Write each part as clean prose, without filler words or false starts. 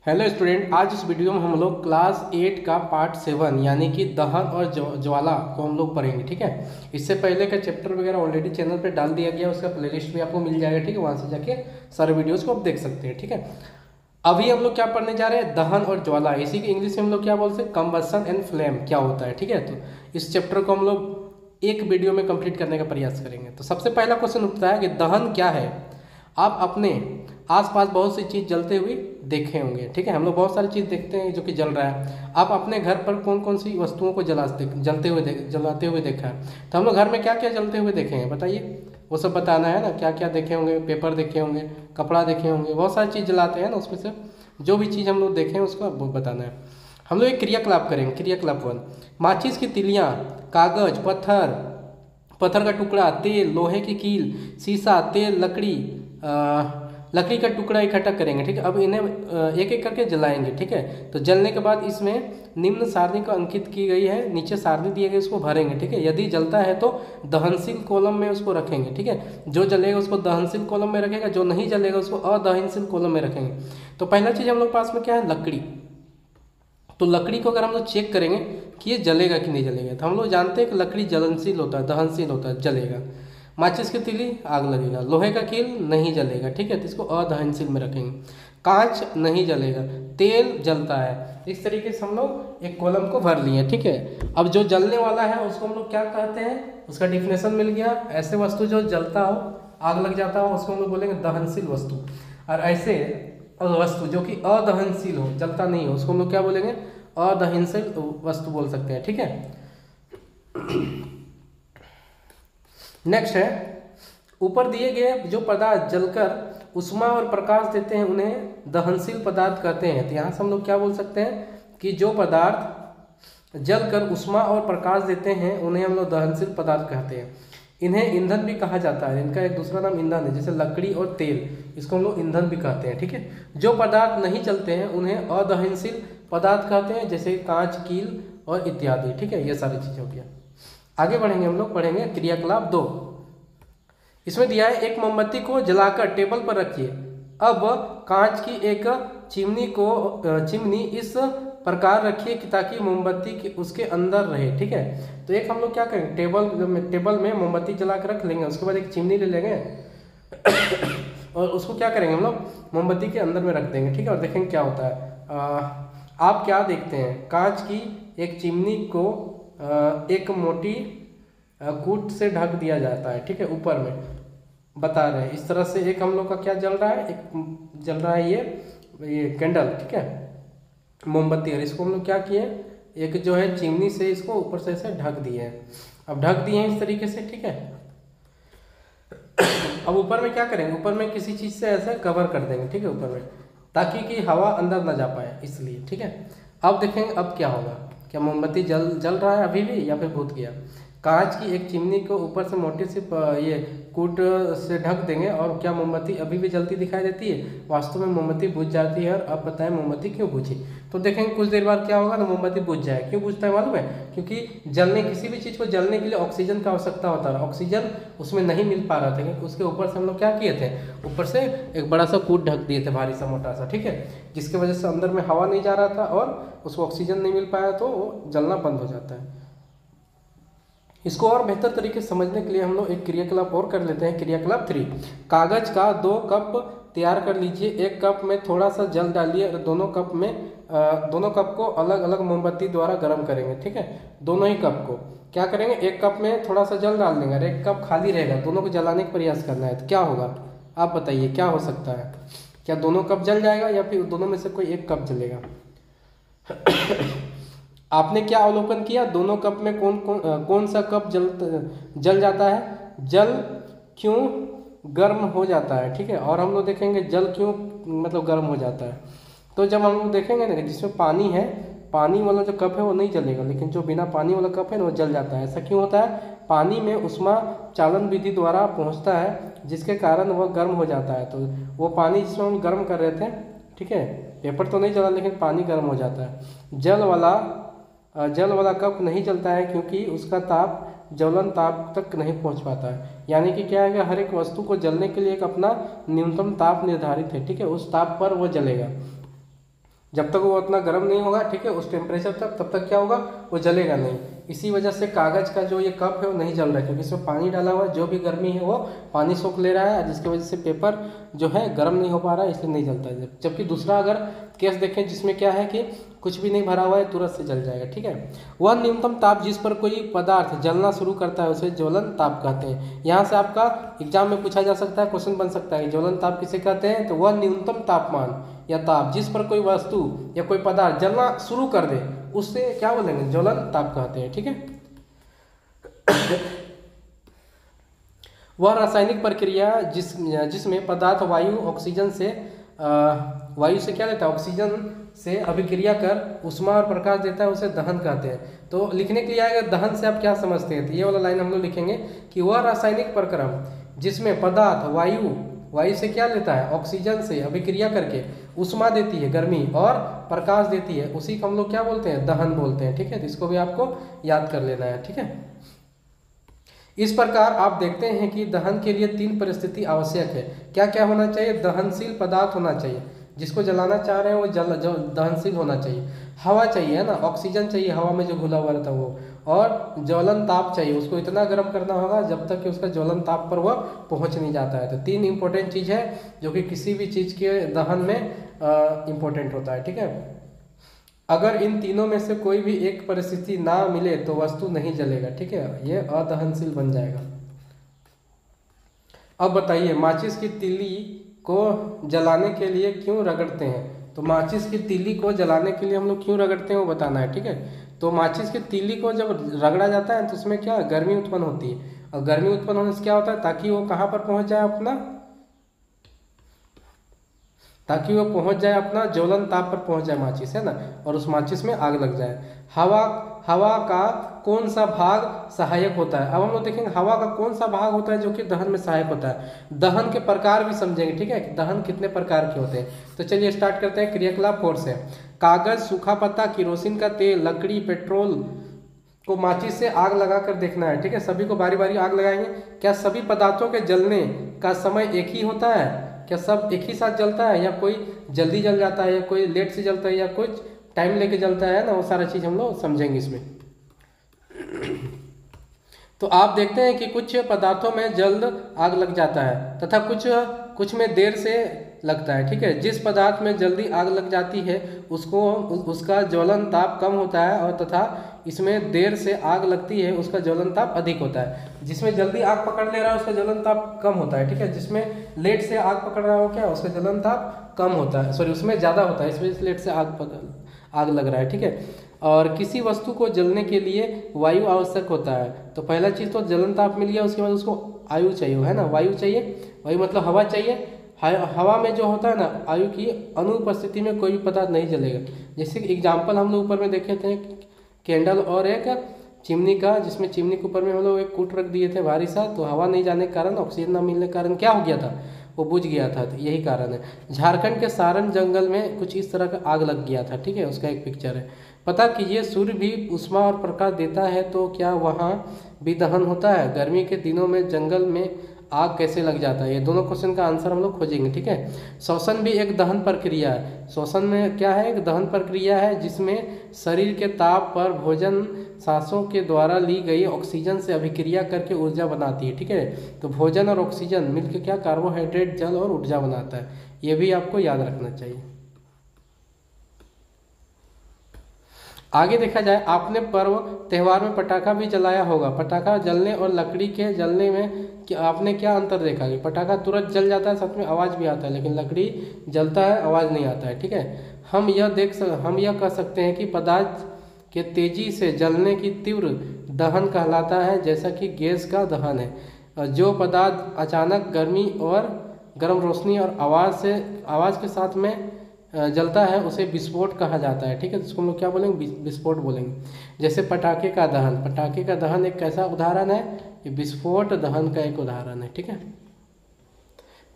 Hello student, आज इस video में हम लोग क्लास 8 का पार्ट 7 यानी कि दहन और ज्वाला को हम लोग पढ़ेंगे। ठीक है, इससे पहले का चैप्टर वगैरह ऑलरेडी चैनल पे डाल दिया गया, उसका प्लेलिस्ट भी आपको मिल जाएगा। ठीक है, वहाँ से जाके सारे वीडियोस को आप देख सकते हैं। ठीक है, अभी हम लोग क्या पढ़ने जा रहे हैं, दहन और ज्वाला। इसी के इंग्लिश में हम लोग क्या बोलते हैं, कंबसन एंड फ्लेम क्या होता है। ठीक है, तो इस चैप्टर को हम लोग एक वीडियो में कंप्लीट करने का प्रयास करेंगे। तो सबसे पहला क्वेश्चन उठता है कि दहन क्या है। आप अपने आसपास बहुत सी चीज़ जलते हुए देखे होंगे। ठीक है, हम लोग बहुत सारी चीज़ देखते हैं जो कि जल रहा है। आप अपने घर पर कौन कौन सी वस्तुओं को जलाते हुए देखा है। तो हम लोग घर में क्या क्या जलते हुए देखे हैं बताइए, वो सब बताना है ना। क्या क्या देखे होंगे, पेपर देखे होंगे, कपड़ा देखे होंगे, बहुत सारी चीज़ जलाते हैं ना। उसमें से जो भी चीज़ हम लोग देखें उसको बताना है। हम लोग एक क्रियाकलाप करेंगे। क्रियाकलाप 1, माचिस की तिलियाँ, कागज, पत्थर का टुकड़ा, तेल, लोहे की कील, शीशा, तेल, लकड़ी का टुकड़ा इकट्ठा करेंगे। ठीक है, अब इन्हें एक एक करके जलाएंगे। ठीक है, तो जलने के बाद इसमें निम्न सारणी को अंकित की गई है, नीचे सारणी दिए गए, उसको भरेंगे। ठीक है, यदि जलता है तो दहनशील कॉलम में उसको रखेंगे। ठीक है, जो जलेगा उसको दहनशील कॉलम में रखेगा, जो नहीं जलेगा उसको अदहनशील कॉलम में रखेंगे। तो पहला चीज़ हम लोग पास में क्या है, लकड़ी। तो लकड़ी को अगर हम लोग चेक करेंगे कि ये जलेगा कि नहीं जलेगा, तो हम लोग जानते हैं कि लकड़ी जलनशील होता है, दहनशील होता है, जलेगा। माचिस की तीली आग लगेगा, लोहे का कील नहीं जलेगा। ठीक है, तो इसको अदहनशील में रखेंगे। कांच नहीं जलेगा, तेल जलता है। इस तरीके से हम लोग एक कॉलम को भर लिए। ठीक है, अब जो जलने वाला है उसको हम लोग क्या कहते हैं, उसका डिफिनेशन मिल गया। ऐसे वस्तु जो जलता हो, आग लग जाता हो, उसको हम लोग बोलेंगे दहनशील वस्तु। और ऐसे वस्तु जो कि अदहनशील हो, जलता नहीं हो, उसको हम लोग क्या बोलेंगे, अदहनशील वस्तु बोल सकते हैं। ठीक है, नेक्स्ट है, ऊपर दिए गए जो पदार्थ जलकर उष्मा और प्रकाश देते हैं उन्हें दहनशील पदार्थ कहते हैं। तो यहाँ से हम लोग क्या बोल सकते हैं कि जो पदार्थ जलकर उष्मा और प्रकाश देते हैं उन्हें हम लोग दहनशील पदार्थ कहते हैं। इन्हें ईंधन भी कहा जाता है, इनका एक दूसरा नाम ईंधन है। जैसे लकड़ी और तेल, इसको हम लोग ईंधन भी कहते हैं। ठीक है, जो पदार्थ नहीं जलते हैं उन्हें अदहनशील पदार्थ कहते हैं, जैसे कांच, कील और इत्यादि। ठीक है, ये सारी चीज़ें हो गया। आगे बढ़ेंगे, हम लोग पढ़ेंगे क्रियाकलाप 2। इसमें दिया है, एक मोमबत्ती को जलाकर टेबल पर रखिए। अब कांच की एक चिमनी इस प्रकार रखिए कि ताकि मोमबत्ती के उसके अंदर रहे। ठीक है, तो एक हम लोग क्या करेंगे, टेबल में मोमबत्ती जला कर रख लेंगे। उसके बाद एक चिमनी ले लेंगे और उसको क्या करेंगे, हम लोग मोमबत्ती के अंदर में रख देंगे। ठीक है, और देखेंगे क्या होता है। आप क्या देखते हैं, कांच की एक चिमनी को एक मोटी कूट से ढक दिया जाता है। ठीक है, ऊपर में बता रहे हैं इस तरह से। एक हम लोग का क्या जल रहा है, एक जल रहा है ये कैंडल। ठीक है, मोमबत्ती। और इसको हम लोग क्या किए, एक जो है चिमनी से इसको ऊपर से ऐसे ढक दिए हैं। अब ढक दिए हैं इस तरीके से। ठीक है, अब ऊपर में क्या करेंगे, ऊपर में किसी चीज़ से ऐसे कवर कर देंगे। ठीक है, ऊपर में, ताकि कि हवा अंदर ना जा पाए, इसलिए। ठीक है, अब देखेंगे अब क्या होगा, क्या मोमबत्ती जल रहा है अभी भी या फिर भूत गया। कांच की एक चिमनी को ऊपर से मोटी सी ये कूट से ढक देंगे, और क्या मोमबत्ती अभी भी जलती दिखाई देती है। वास्तव में मोमबत्ती बुझ जाती है। और अब बताएं मोमबत्ती क्यों बुझी। तो देखेंगे कुछ देर बाद क्या होगा ना, मोमबत्ती बुझ जाए। क्यों बुझता है मालूम है, क्योंकि किसी भी चीज़ को जलने के लिए ऑक्सीजन का आवश्यकता होता है। ऑक्सीजन उसमें नहीं मिल पा रहा था, क्योंकि उसके ऊपर से हम लोग क्या किए थे, ऊपर से एक बड़ा सा कूट ढक दिए थे, भारी सा मोटा सा। ठीक है, जिसकी वजह से अंदर में हवा नहीं जा रहा था और उसको ऑक्सीजन नहीं मिल पाया, तो वो जलना बंद हो जाता है। इसको और बेहतर तरीके से समझने के लिए हम लोग एक क्रियाकलाप और कर लेते हैं। क्रियाकलाप 3, कागज का 2 कप तैयार कर लीजिए। एक कप में थोड़ा सा जल डालिए और दोनों कप को अलग अलग मोमबत्ती द्वारा गर्म करेंगे। ठीक है, दोनों ही कप को क्या करेंगे, एक कप में थोड़ा सा जल डाल देंगे और एक कप खाली रहेगा। दोनों को जलाने का प्रयास करना है। तो क्या होगा, आप बताइए क्या हो सकता है। क्या दोनों कप जल जाएगा या फिर दोनों में से कोई एक कप जलेगा। आपने क्या अवलोकन किया, दोनों कप में कौन सा कप जल जाता है, जल क्यों गर्म हो जाता है। ठीक है, और हम लोग देखेंगे जल क्यों मतलब गर्म हो जाता है। तो जब हम लोग देखेंगे ना, जिसमें पानी है, पानी वाला जो कप है वो नहीं जलेगा, लेकिन जो बिना पानी वाला कप है ना वो जल जाता है। ऐसा क्यों होता है, पानी में उष्मा चालन विधि द्वारा पहुँचता है, जिसके कारण वह गर्म हो जाता है। तो वो पानी जिसमें हम गर्म कर रहे थे, ठीक है, पेपर तो नहीं जला लेकिन पानी गर्म हो जाता है। जल वाला कप नहीं जलता है क्योंकि उसका ताप ज्वलन ताप तक नहीं पहुंच पाता है। यानी कि क्या है कि हर एक वस्तु को जलने के लिए एक अपना न्यूनतम ताप निर्धारित है। ठीक है, उस ताप पर वो जलेगा। जब तक वो उतना गर्म नहीं होगा, ठीक है, उस टेम्परेचर तक, तब तक क्या होगा, वो जलेगा नहीं। इसी वजह से कागज़ का जो ये कप है वो नहीं जल रहा है, क्योंकि इसमें पानी डाला हुआ है, जो भी गर्मी है वो पानी सोख ले रहा है, जिसकी वजह से पेपर जो है गर्म नहीं हो पा रहा है, इसलिए नहीं जलता है। जबकि दूसरा अगर केस देखें जिसमें क्या है कि कुछ भी नहीं भरा हुआ है, तुरंत से जल जाएगा, ठीक है। वह न्यूनतम ताप जिस पर कोई पदार्थ जलना शुरू करता है उसे ज्वलन ताप कहते हैं। यहाँ से आपका एग्जाम में पूछा जा सकता है, क्वेश्चन बन सकता है, ज्वलन ताप किसे कहते हैं, तो वह न्यूनतम तापमान या ताप जिस पर कोई वस्तु या कोई पदार्थ जलना शुरू कर दे उससे क्या बोलेंगे, ज्वलन ताप कहते हैं, ठीक है। वह रासायनिक प्रक्रिया जिसमें पदार्थ वायु से क्या लेता है, ऑक्सीजन से अभिक्रिया कर ऊष्मा और प्रकाश देता है, उसे दहन कहते हैं। तो लिखने के लिए आएगा दहन से आप क्या समझते हैं, तो ये वाला लाइन हम लोग लिखेंगे कि वह रासायनिक प्रक्रम जिसमें पदार्थ वायु से क्या लेता है, ऑक्सीजन से अभिक्रिया करके ऊष्मा देती है, गर्मी, और प्रकाश देती है, उसी को हम लोग क्या बोलते हैं, दहन बोलते हैं, ठीक है। तो इसको भी आपको याद कर लेना है, ठीक है। इस प्रकार आप देखते हैं कि दहन के लिए 3 परिस्थिति आवश्यक है। क्या क्या होना चाहिए, दहनशील पदार्थ होना चाहिए, जिसको जलाना चाह रहे हैं वो जो दहनशील होना चाहिए, हवा चाहिए, है ना, ऑक्सीजन चाहिए, हवा में जो घुला हुआ रहता है वो, और ज्वलन ताप चाहिए, उसको इतना गर्म करना होगा जब तक कि उसका ज्वलन ताप पर वह पहुंच नहीं जाता है। तो 3 इंपॉर्टेंट चीज़ है जो कि किसी भी चीज़ के दहन में इम्पोर्टेंट होता है, ठीक है। अगर इन तीनों में से कोई भी एक परिस्थिति ना मिले तो वस्तु नहीं जलेगा, ठीक है, ये अदहनशील बन जाएगा। अब बताइए माचिस की तीली को जलाने के लिए क्यों रगड़ते हैं, तो माचिस की तीली को जलाने के लिए हम लोग क्यों रगड़ते हैं वो बताना है, ठीक है। तो माचिस की तीली को जब रगड़ा जाता है तो उसमें क्या गर्मी उत्पन्न होती है, और गर्मी उत्पन्न होने से क्या होता है, ताकि वो कहाँ पर पहुँच जाए अपना, ताकि वो पहुंच जाए अपना ज्वलन ताप पर पहुंच जाए माचिस, है ना, और उस माचिस में आग लग जाए। हवा का कौन सा भाग सहायक होता है, अब हम लोग देखेंगे हवा का कौन सा भाग होता है जो कि दहन में सहायक होता है। दहन के प्रकार भी समझेंगे, ठीक है, दहन कितने प्रकार के होते हैं। तो चलिए स्टार्ट करते हैं क्रियाकलाप 4 से। कागज, सूखा पत्ता, केरोसिन का तेल, लकड़ी, पेट्रोल को माचिस से आग लगा कर देखना है, ठीक है। सभी को बारी बारी आग लगाएंगे। क्या सभी पदार्थों के जलने का समय एक ही होता है, क्या सब एक ही साथ जलता है, या कोई जल्दी जल जाता है, या कोई लेट से जलता है, या कुछ टाइम लेके जलता है ना, वो सारा चीज़ हम लोग समझेंगे इसमें। तो आप देखते हैं कि कुछ पदार्थों में जल्द आग लग जाता है तथा कुछ में देर से लगता है, ठीक है। जिस पदार्थ में जल्दी आग लग जाती है उसका ज्वलन ताप कम होता है, और तथा इसमें देर से आग लगती है उसका ज्वलन ताप अधिक होता है। जिसमें जल्दी आग पकड़ ले रहा है उसका ज्वलन ताप कम होता है, ठीक है। जिसमें लेट से आग पकड़ रहा हो क्या, उसका ज्वलन ताप कम होता है, सॉरी उसमें ज़्यादा होता है, इसमें लेट से आग लग रहा है, ठीक है। और किसी वस्तु को जलने के लिए वायु आवश्यक होता है। तो पहला चीज़ तो जलन ताप मिल गया, उसके बाद उसको आयु चाहिए, है ना, वायु चाहिए, वायु मतलब हवा चाहिए। हवा में जो होता है ना, वायु की अनुपस्थिति में कोई भी पदार्थ नहीं जलेगा। जैसे एग्जाम्पल हम लोग ऊपर में देखे थे कैंडल और एक चिमनी का, जिसमें चिमनी के ऊपर में हम लोग एक कूट रख दिए थे भारी सा, तो हवा नहीं जाने के कारण, ऑक्सीजन ना मिलने के कारण क्या हो गया था, वो बुझ गया था। तो यही कारण है। झारखंड के सारण जंगल में कुछ इस तरह का आग लग गया था, ठीक है, उसका एक पिक्चर है। पता कीजिए सूर्य भी ऊष्मा और प्रकाश देता है तो क्या वहाँ भी दहन होता है, गर्मी के दिनों में जंगल में आग कैसे लग जाता है, ये दोनों क्वेश्चन का आंसर हम लोग खोजेंगे, ठीक है। श्वसन भी एक दहन प्रक्रिया है। श्वसन में क्या है, एक दहन प्रक्रिया है जिसमें शरीर के ताप पर भोजन सांसों के द्वारा ली गई ऑक्सीजन से अभिक्रिया करके ऊर्जा बनाती है, ठीक है। तो भोजन और ऑक्सीजन मिलकर क्या कार्बोहाइड्रेट, जल और ऊर्जा बनाता है, ये भी आपको याद रखना चाहिए। आगे देखा जाए, आपने पर्व त्यौहार में पटाखा भी जलाया होगा। पटाखा जलने और लकड़ी के जलने में आपने क्या अंतर देखा कि पटाखा तुरंत जल जाता है, सच में आवाज़ भी आता है, लेकिन लकड़ी जलता है, आवाज़ नहीं आता है, ठीक है। हम यह कह सकते हैं कि पदार्थ के तेजी से जलने की तीव्र दहन कहलाता है, जैसा कि गैस का दहन है। जो पदार्थ अचानक गर्मी और गर्म रोशनी और आवाज़ के साथ में जलता है उसे विस्फोट कहा जाता है, ठीक है। जिसको हम लोग क्या बोलेंगे, विस्फोट बोलेंगे। जैसे पटाखे का दहन एक कैसा उदाहरण है, ये विस्फोट दहन का एक उदाहरण है, ठीक है।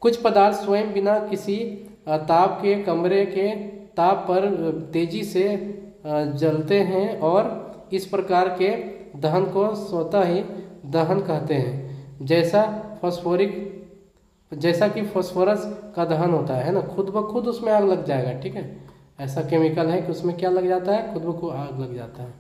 कुछ पदार्थ स्वयं बिना किसी ताप के कमरे के ताप पर तेजी से जलते हैं और इस प्रकार के दहन को स्वतः ही दहन कहते हैं। जैसा कि फास्फोरस का दहन होता है ना, खुद ब खुद उसमें आग लग जाएगा, ठीक है। ऐसा केमिकल है कि उसमें क्या लग जाता है, खुद ब खुद आग लग जाता है।